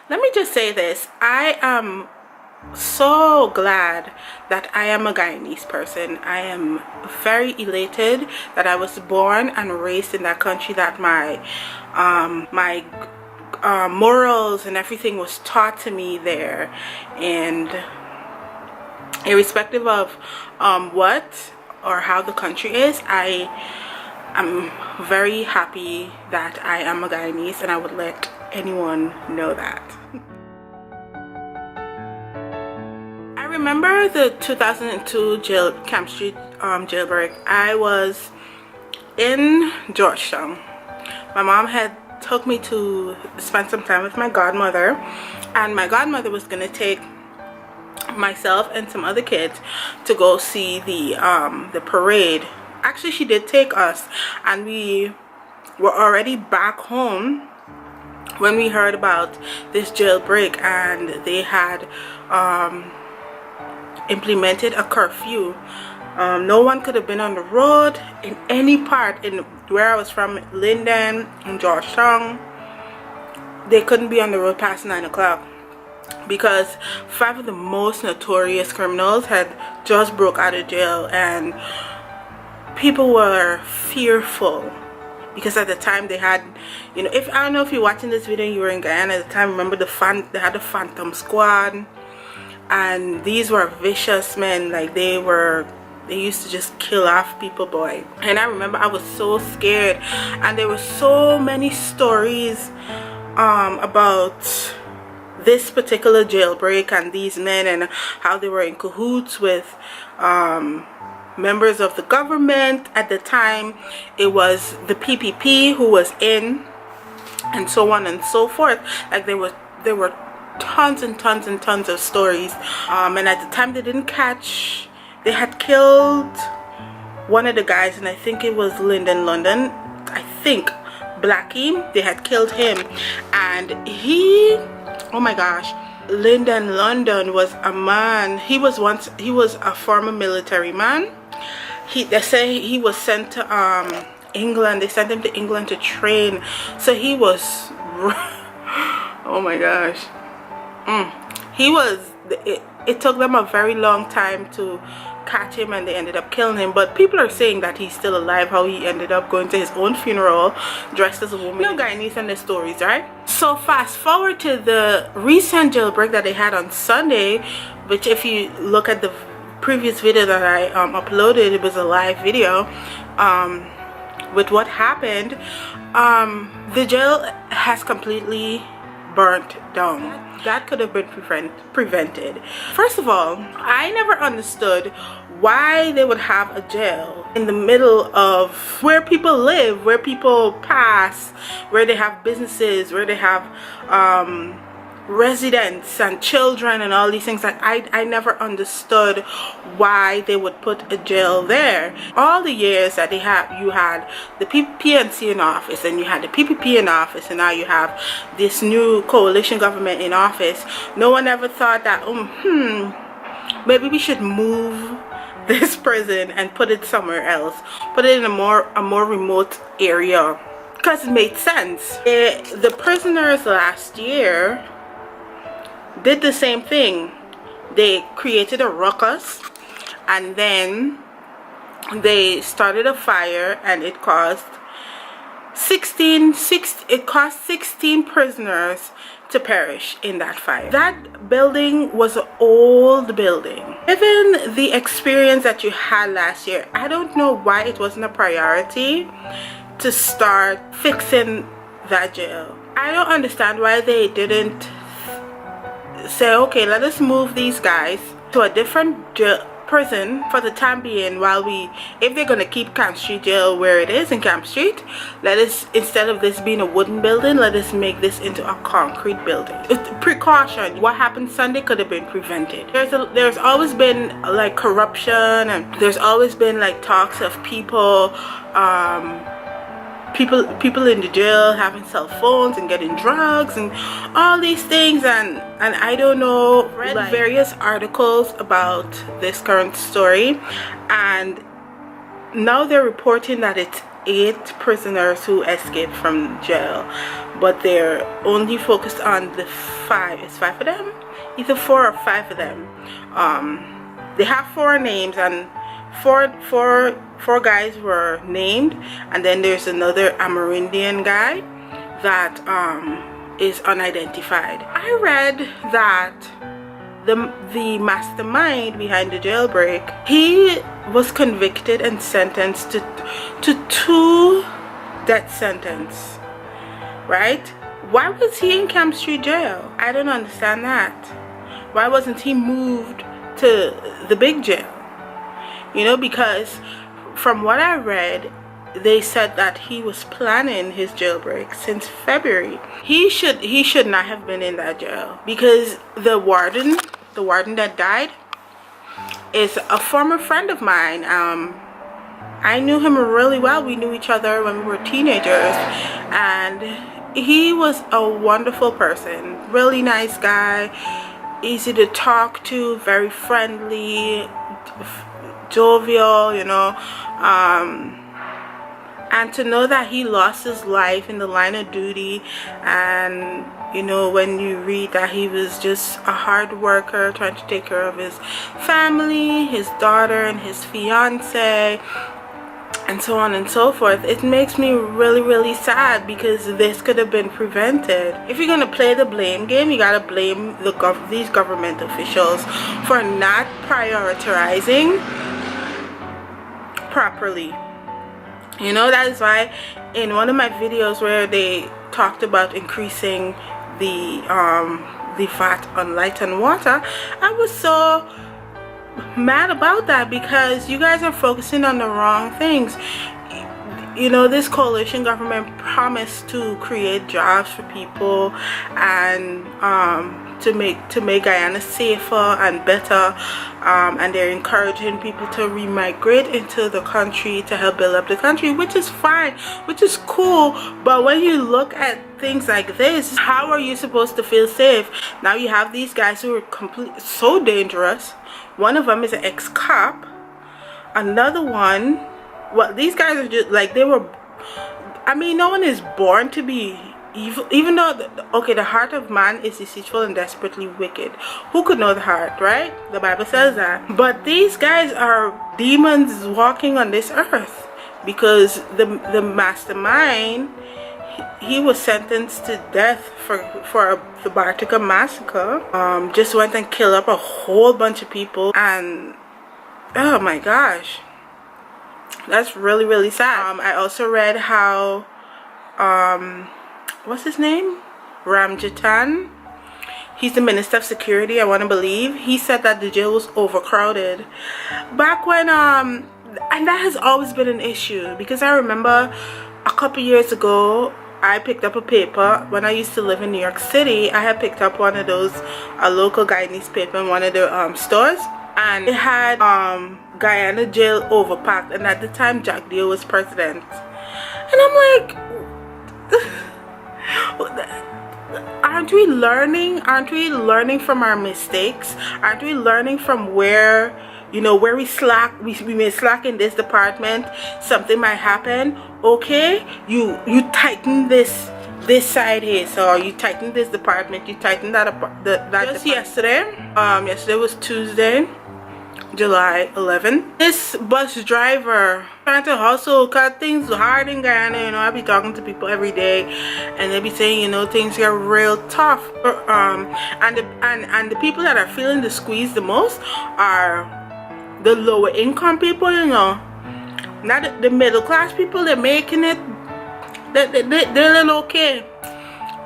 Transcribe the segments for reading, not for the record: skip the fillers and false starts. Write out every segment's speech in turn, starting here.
Let me just say this. I am so glad that I am a Guyanese person. I am very elated that I was born and raised in that country, that my morals and everything was taught to me there. And irrespective of what or how the country is, I'm very happy that I am a Guyanese, and I would let anyone know that. I remember the 2002 Camp Street jailbreak. I was in Georgetown. My mom had took me to spend some time with my godmother, and my godmother was gonna take myself and some other kids to go see the parade. Actually, she did take us, and we were already back home when we heard about this jailbreak, and they had implemented a curfew. No one could have been on the road in any part in where I was from, Linden and Georgetown. They couldn't be on the road past 9 o'clock because 5 of the most notorious criminals had just broke out of jail, and people were fearful because at the time they had, you know, if I don't know if you're watching this video and you were in Guyana at the time, remember they had the Phantom Squad, and these were vicious men. Like they used to just kill off people, boy. And I remember I was so scared, and there were so many stories about this particular jailbreak and these men, and how they were in cahoots with members of the government. At the time it was the PPP who was in, and so on and so forth. Like there were tons and tons and tons of stories, and at the time they had killed one of the guys, and I think it was Lyndon London, I think Blackie. They had killed him, and oh my gosh, Lyndon London was a man. He was a former military man. They say he was sent to England. They sent him to England to train. So he was oh my gosh, it took them a very long time to catch him, and they ended up killing him. But people are saying that he's still alive, how he ended up going to his own funeral dressed as a woman. You know, Guyanese and their stories, right? So fast forward to the recent jailbreak that they had on Sunday, which if you look at the previous video that I uploaded, it was a live video with what happened. The jail has completely burnt down. That could have been prevented. First of all, I never understood why they would have a jail in the middle of where people live, where people pass, where they have businesses, where they have residents and children and all these things. Like I never understood why they would put a jail there. All the years that you had the PNC in office, and you had the PPP in office, and now you have this new coalition government in office. No one ever thought that maybe we should move this prison and put it somewhere else, put it in a more remote area, because it made sense. The prisoners last year did the same thing. They created a ruckus, and then they started a fire, and it cost 16 prisoners to perish in that fire. That building was an old building. Given the experience that you had last year, I don't know why it wasn't a priority to start fixing that jail. I don't understand why they didn't say, okay, let us move these guys to a different prison for the time being, while if they're going to keep Camp Street jail where it is in Camp Street, let us, instead of this being a wooden building, let us make this into a concrete building. Precaution. What happened Sunday could have been prevented. There's always been like corruption, and there's always been like talks of people in the jail having cell phones and getting drugs and all these things, and I don't know, read various articles about this current story, and now they're reporting that it's 8 prisoners who escaped from jail, but they're only focused on the 5. It's 5 of them, either 4 or 5 of them. They have 4 names, and four guys were named, and then there's another Amerindian guy that is unidentified. I read that the mastermind behind the jailbreak, he was convicted and sentenced to 2 death sentence, right? Why was he in Camp Street jail? I don't understand that. Why wasn't he moved to the big jail? You know, because from what I read, they said that he was planning his jailbreak since February. He should not have been in that jail, because the warden that died is a former friend of mine. I knew him really well. We knew each other when we were teenagers, and he was a wonderful person, really nice guy, easy to talk to, very friendly, jovial, you know. And to know that he lost his life in the line of duty, and you know, when you read that he was just a hard worker trying to take care of his family, his daughter and his fiance, and so on and so forth, it makes me really, really sad, because this could have been prevented. If you're gonna play the blame game, you gotta blame these government officials for not prioritizing properly. You know, that is why in one of my videos where they talked about increasing the VAT on light and water, I was so mad about that, because you guys are focusing on the wrong things. You know, this coalition government promised to create jobs for people, and to make Guyana safer and better, and they're encouraging people to remigrate into the country to help build up the country, which is fine, which is cool. But when you look at things like this, how are you supposed to feel safe? Now you have these guys who are so dangerous. One of them is an ex-cop. Another one, well, these guys are just like, they were, I mean, no one is born to be evil, even though the heart of man is deceitful and desperately wicked. Who could know the heart, right? The Bible says that. But these guys are demons walking on this earth, because the mastermind, he was sentenced to death for the Bartica massacre. Just went and killed up a whole bunch of people, and oh my gosh, that's really, really sad. I also read how what's his name, Ramjatan, he's the Minister of Security, I want to believe. He said that the jail was overcrowded back when and that has always been an issue, because I remember a couple years ago I picked up a paper when I used to live in New York City. I had picked up one of those, a local Guyanese paper in one of the stores, and it had Guyana jail overpacked, and at the time Jack Deere was president, and I'm like, aren't we learning from our mistakes? Aren't we learning from where, you know, where we may slack in this department, something might happen? Okay, you tighten this side here, so you tighten this department, you tighten that just yesterday. Yesterday was Tuesday, July 11th. This bus driver trying to hustle, cut things hard in Guyana. You know, I be talking to people every day, and they be saying, you know, things get real tough. And the people that are feeling the squeeze the most are the lower income people. You know, not the middle class people. They're making it. They're little okay,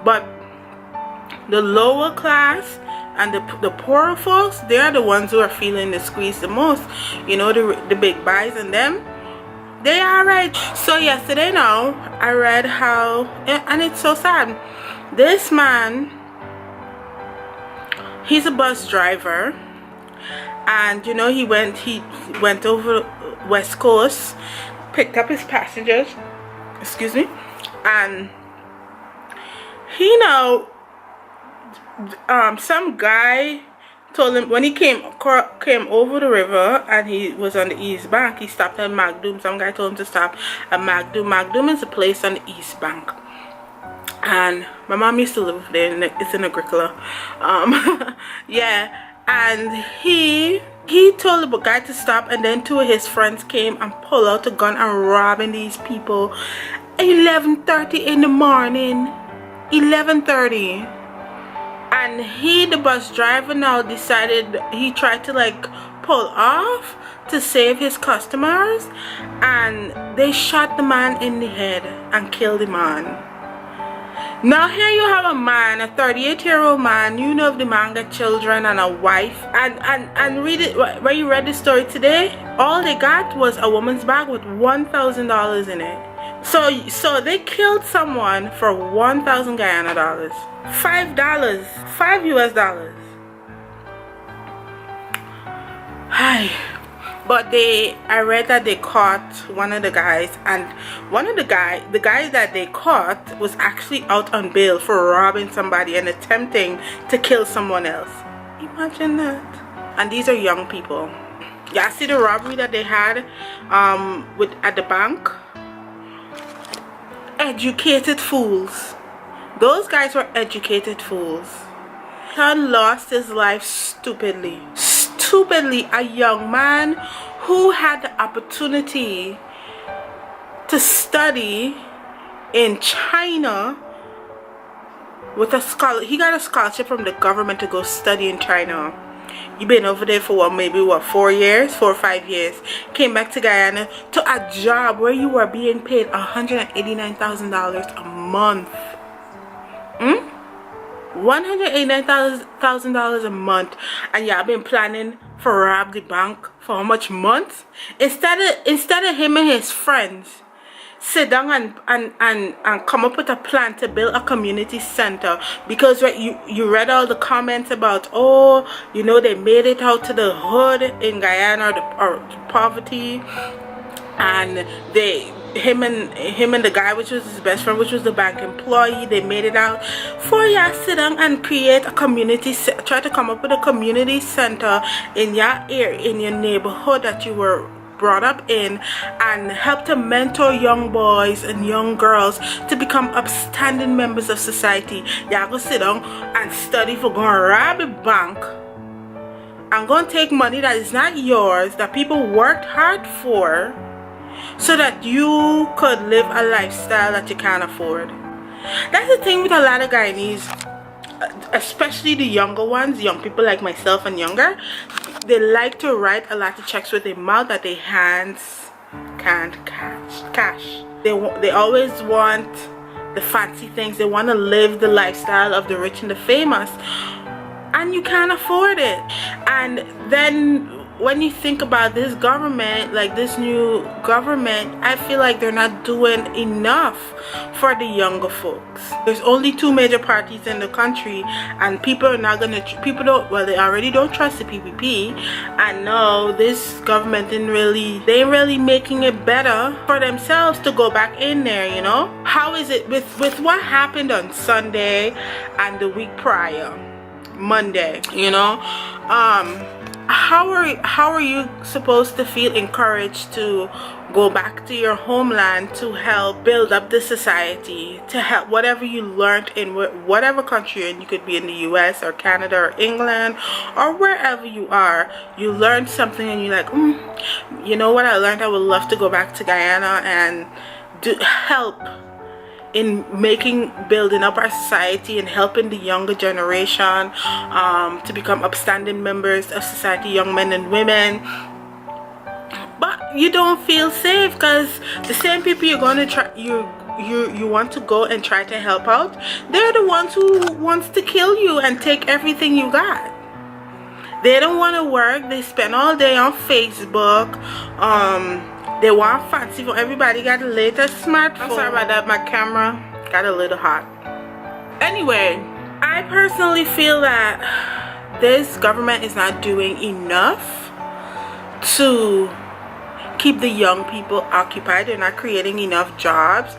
but the lower class and the poorer folks, they are the ones who are feeling the squeeze the most. You know, the big buys and them, they are right. So yesterday now I read how, and it's so sad, this man, he's a bus driver, and you know, he went over West Coast, picked up his passengers, excuse me, and he, you know, some guy told him when he came over the river and he was on the east bank, he stopped at Magdoum. Some guy told him to stop at Magdoum. Magdoum is a place on the east bank, and my mom used to live there. It's in Agricola. Yeah, and he told the guy to stop, and then two of his friends came and pulled out a gun and robbing these people 11:30 in the morning. 11:30. And the bus driver now decided he tried to like pull off to save his customers, and they shot the man in the head and killed the man. Now here you have a man, a 38-year-old man. You know if the man got children and a wife, and read it where you read the story today. All they got was a woman's bag with $1,000 in it. So they killed someone for 1,000 Guyana dollars. $5, $5 US. Hi. But I read that they caught one of the guys, and the guy that they caught was actually out on bail for robbing somebody and attempting to kill someone else. Imagine that. And these are young people. Yeah, see the robbery that they had at the bank? Educated fools. Those guys were educated fools. Son lost his life stupidly. Stupidly, a young man who had the opportunity to study in China with a scholar. He got a scholarship from the government to go study in China. You've been over there for maybe 4 years, 4 or 5 years. Came back to Guyana to a job where you were being paid $189,000 a month. $189,000 a month, and y'all been planning for rob the bank for how much months? Instead of him and his friends sit down and come up with a plan to build a community center, because you read all the comments about, oh, you know, they made it out to the hood in Guyana or poverty, and him and the guy, which was his best friend, which was the bank employee, they made it out. For y'all sit down and create a community, try to come up with a community center in your area, in your neighborhood that you were brought up in, and help to mentor young boys and young girls to become upstanding members of society. Y'all go sit down and study for going to rob a bank and go and take money that is not yours, that people worked hard for, so that you could live a lifestyle that you can't afford. That's the thing with a lot of Guyanese, especially the younger ones, young people like myself and younger. They like to write a lot of checks with their mouth that their hands can't cash. They always want the fancy things. They want to live the lifestyle of the rich and the famous, and you can't afford it. And then when you think about this government, like this new government, I feel like they're not doing enough for the younger folks. There's only 2 major parties in the country, and people are not gonna, they already don't trust the PPP, and no, this government they ain't really making it better for themselves to go back in there, you know? How is it with what happened on Sunday and the week prior, Monday, you know? How are you supposed to feel encouraged to go back to your homeland to help build up the society, to help whatever you learned in whatever country, and you could be in the US or Canada or England or wherever you are, you learned something and you're like, you know what I learned? I would love to go back to Guyana and help in building up our society and helping the younger generation to become upstanding members of society, young men and women. But you don't feel safe because the same people you're going to try, you want to go and try to help out, they're the ones who wants to kill you and take everything you got. They don't want to work. They spend all day on Facebook. They want fancy for everybody. Got the latest smartphone. I'm sorry about that, my camera got a little hot. Anyway, I personally feel that this government is not doing enough to keep the young people occupied. They're not creating enough jobs,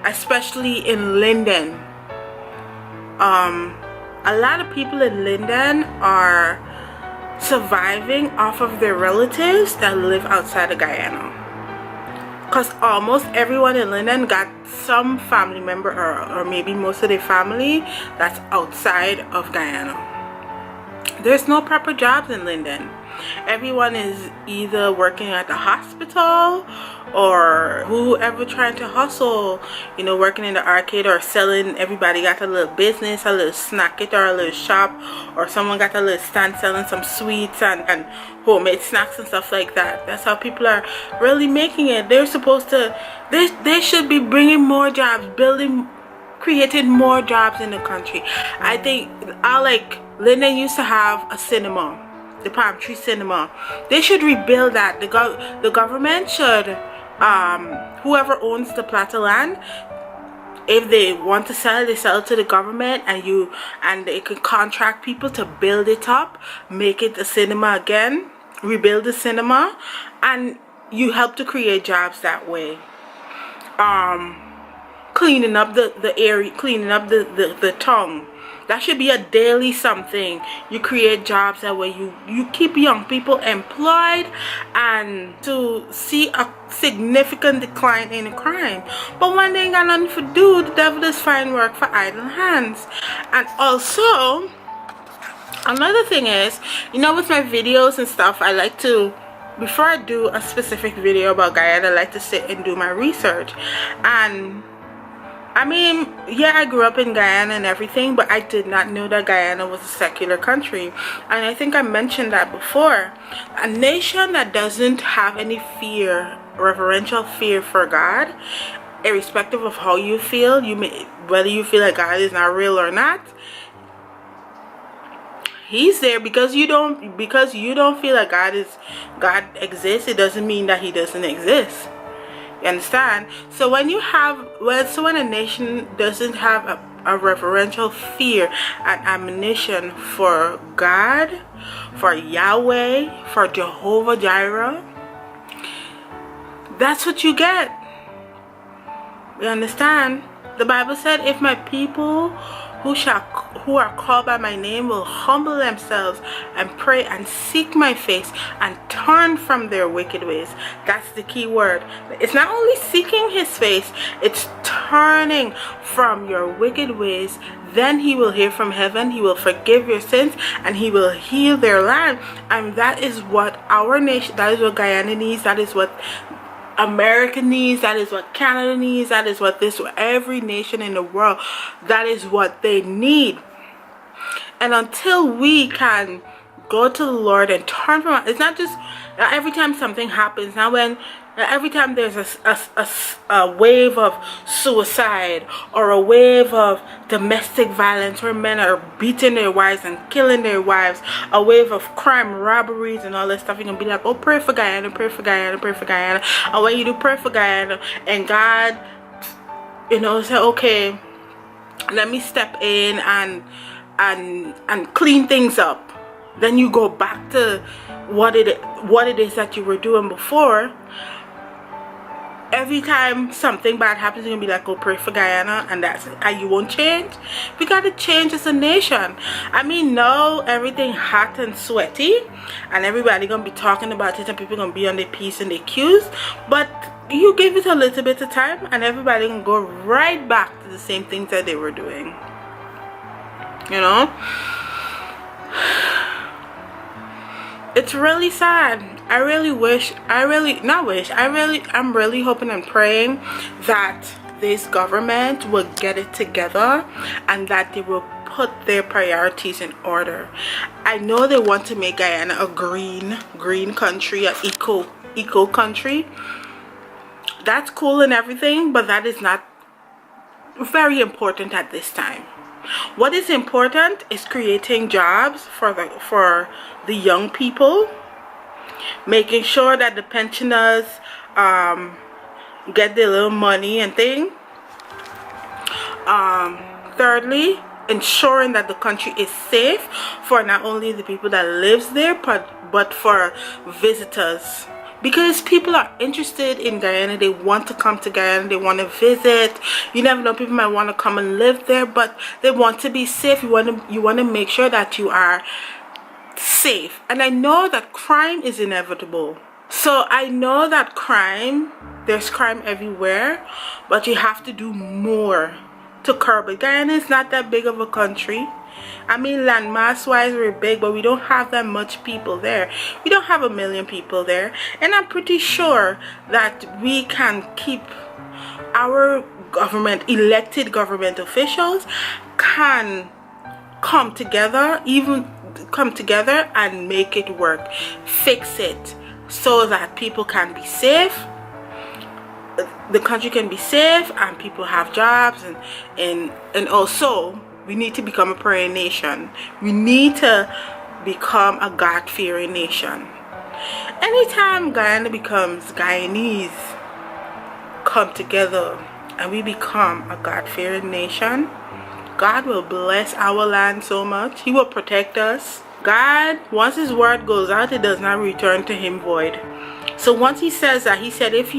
especially in Linden. a lot of people in Linden are surviving off of their relatives that live outside of Guyana. Because almost everyone in Linden got some family member or maybe most of their family that's outside of Guyana. There's no proper jobs in Linden. Everyone is either working at the hospital or whoever trying to hustle, you know, working in the arcade or selling. Everybody got a little business, a little snack it or a little shop, or someone got a little stand selling some sweets and homemade snacks and stuff like that. That's how people are really making it. They're supposed to, they should be bringing more jobs, creating more jobs in the country. I think Linden used to have a cinema, the Palm Tree Cinema. They should rebuild that. The government should, whoever owns the plot of land, if they want to sell it, they sell it to the government, and they could contract people to build it up, make it a cinema again, rebuild the cinema, and you help to create jobs that way. Cleaning up the area, cleaning up the tongue. That should be a daily something. You create jobs that way. You keep young people employed, and to see a significant decline in crime. But when they ain't got nothing to do, the devil is find work for idle hands. And also, another thing is, you know, with my videos and stuff, I like to, before I do a specific video about Guyana, I like to sit and do my research. And I mean, yeah, I grew up in Guyana and everything, but I did not know that Guyana was a secular country. And I think I mentioned that before. A nation that doesn't have any fear, reverential fear for God, irrespective of how you feel, whether you feel like God is not real or not, He's there. Because you don't feel like God exists, it doesn't mean that He doesn't exist. You understand? So when a nation doesn't have a reverential fear and admonition for God, for Yahweh, for Jehovah Jireh, that's what you get. You understand? The Bible said, if my people who are called by my name will humble themselves and pray and seek my face and turn from their wicked ways. That's the key word. It's not only seeking His face, it's turning from your wicked ways. Then He will hear from heaven, He will forgive your sins, and He will heal their land. And that is what our nation, that is what Guyana needs, that is what America needs, that is what Canada needs, that is what every nation in the world, that is what they need. And until we can go to the Lord and turn from it, it's not just every time something happens. Now every time there's a wave of suicide or a wave of domestic violence where men are beating their wives and killing their wives, a wave of crime, robberies and all that stuff, you're gonna be like, oh, pray for Guyana, pray for Guyana, pray for Guyana. And when you do pray for Guyana and God, you know, say, okay, let me step in and clean things up, then you go back to what it is that you were doing before. Every time something bad happens, you're gonna be like, oh, pray for Guyana, and that's it. And you won't change. We gotta change as a nation. I mean, no, everything hot and sweaty, and everybody gonna be talking about it, and people gonna be on their P's and their Q's. But you give it a little bit of time, and everybody gonna go right back to the same things that they were doing. You know, it's really sad. I'm really hoping and praying that this government will get it together and that they will put their priorities in order. I know they want to make Guyana a green country, an eco country. That's cool and everything, but that is not very important at this time. What is important is creating jobs for the young people, making sure that the pensioners get their little money and thing. Thirdly, ensuring that the country is safe for not only the people that lives there, but for visitors because people are interested in Guyana. They want to come to Guyana, they want to visit. You never know, people might want to come and live there, but they want to be safe. You want to make sure that you are safe. And I know that crime is inevitable, so I know that there's crime everywhere, but you have to do more to curb it. Guyana is not that big of a country. I mean, land mass wise we're big, but we don't have that much people there. We don't have 1 million people there, and I'm pretty sure that we can keep our government, elected government officials can come together and make it work, fix it, so that people can be safe, the country can be safe, and people have jobs, and also we need to become a praying nation. We need to become a God-fearing nation. Anytime Guyana becomes Guyanese come together and we become a God-fearing nation, God will bless our land so much. He will protect us. God, once his word goes out, it does not return to him void. So once he says that, he said, if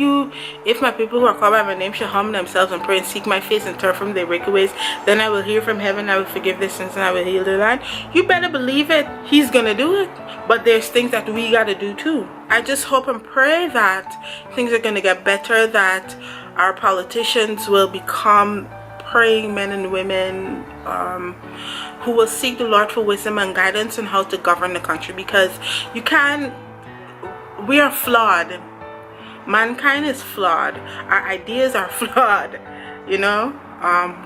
my people who are called by my name shall humble themselves and pray and seek my face and turn from their wicked ways, then I will hear from heaven, I will forgive their sins, and I will heal their land. You better believe it. He's gonna do it. But there's things that we gotta do too. I just hope and pray that things are gonna get better, that our politicians will become praying men and women who will seek the Lord for wisdom and guidance on how to govern the country, because we are flawed. Mankind is flawed. Our ideas are flawed, you know.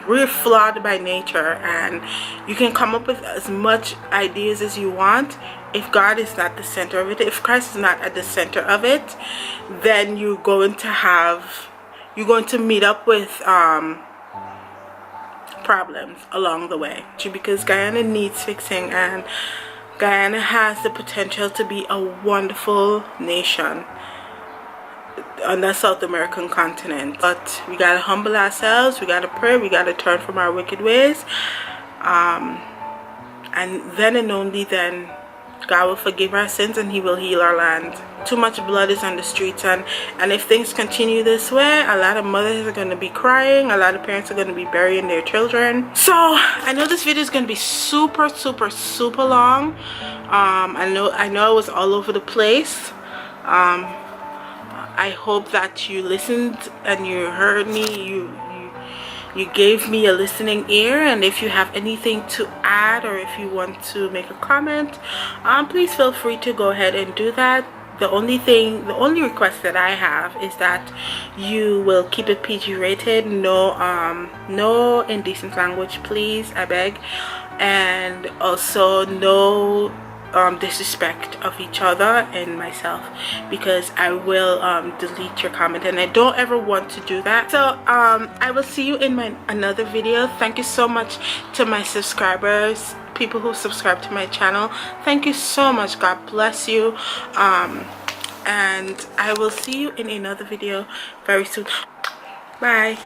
We're flawed by nature, and you can come up with as much ideas as you want. If God is not the center of it, if Christ is not at the center of it, then you're going to meet up with problems along the way, because Guyana needs fixing, and Guyana has the potential to be a wonderful nation on the South American continent. But we gotta humble ourselves, we gotta pray, we gotta turn from our wicked ways, and then and only then God will forgive our sins and he will heal our land. Too much blood is on the streets, and if things continue this way, a lot of mothers are going to be crying, a lot of parents are going to be burying their children. So I know this video is going to be super long. I know I was all over the place. I hope that you listened and you heard me, you gave me a listening ear. And if you have anything to add, or if you want to make a comment, please feel free to go ahead and do that. The only request that I have is that you will keep it PG rated. No indecent language, please, I beg. And also no disrespect of each other and myself, because I will delete your comment, and I don't ever want to do that. So I will see you in another video. Thank you so much to my subscribers, people who subscribe to my channel. Thank you so much. God bless you. And I will see you in another video very soon. Bye.